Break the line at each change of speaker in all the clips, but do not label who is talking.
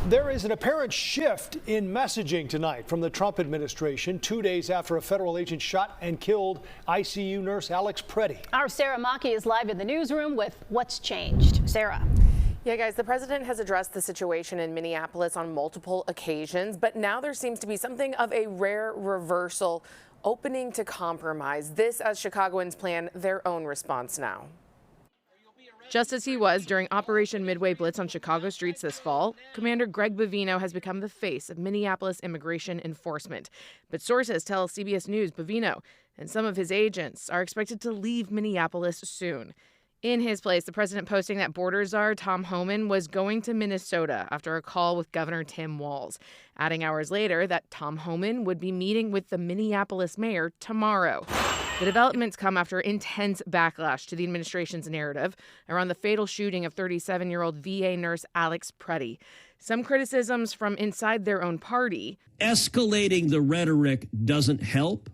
There is an apparent shift in messaging tonight from the Trump administration, 2 days after a federal agent shot and killed ICU nurse Alex Pretti.
Our Sarah Maki is live in the newsroom with what's changed. Sarah.
Yeah, guys, the president has addressed the situation in Minneapolis on multiple occasions, but now there seems to be something of a rare reversal, opening to compromise. This as Chicagoans plan their own response now. Just as he was during Operation Midway Blitz on Chicago streets this fall, Commander Greg Bovino has become the face of Minneapolis immigration enforcement. But sources tell CBS News Bovino and some of his agents are expected to leave Minneapolis soon. In his place, the president posting that border czar Tom Homan was going to Minnesota after a call with Governor Tim Walz, adding hours later that Tom Homan would be meeting with the Minneapolis mayor tomorrow. The developments come after intense backlash to the administration's narrative around the fatal shooting of 37-year-old VA nurse Alex Pretti. Some criticisms from inside their own party.
Escalating the rhetoric doesn't help,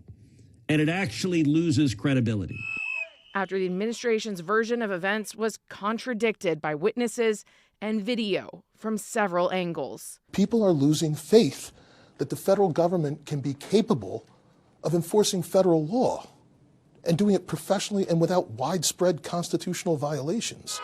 and it actually loses credibility.
After the administration's version of events was contradicted by witnesses and video from several angles.
People are losing faith that the federal government can be capable of enforcing federal law and doing it professionally and without widespread constitutional violations.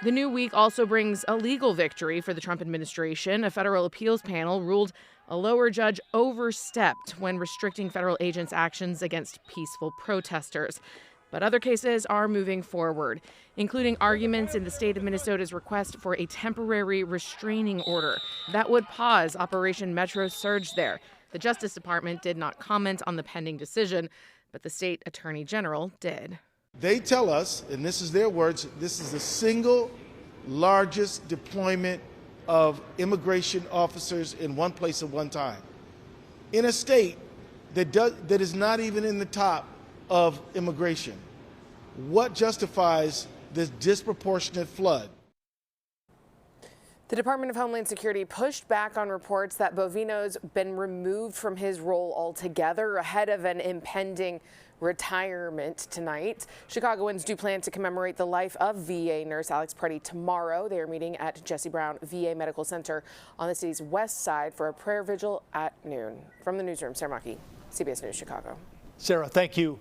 The new week also brings a legal victory for the Trump administration. A federal appeals panel ruled a lower judge overstepped when restricting federal agents' actions against peaceful protesters. But other cases are moving forward, including arguments in the state of Minnesota's request for a temporary restraining order that would pause Operation Metro's surge there. The Justice Department did not comment on the pending decision, but the state attorney general did.
They tell us, and this is their words, this is the single largest deployment of immigration officers in one place at one time, in a state that is not even in the top of immigration. What justifies this disproportionate flood? The Department of Homeland Security pushed back on reports that Bovino's been removed from his role altogether ahead of an impending retirement tonight. Chicagoans do plan to commemorate the life of VA nurse Alex Pretti tomorrow. They are meeting at Jesse Brown VA Medical Center on the city's west side for a prayer vigil at noon. From the newsroom, Sarah Maki, CBS News, Chicago.
Sarah, thank you.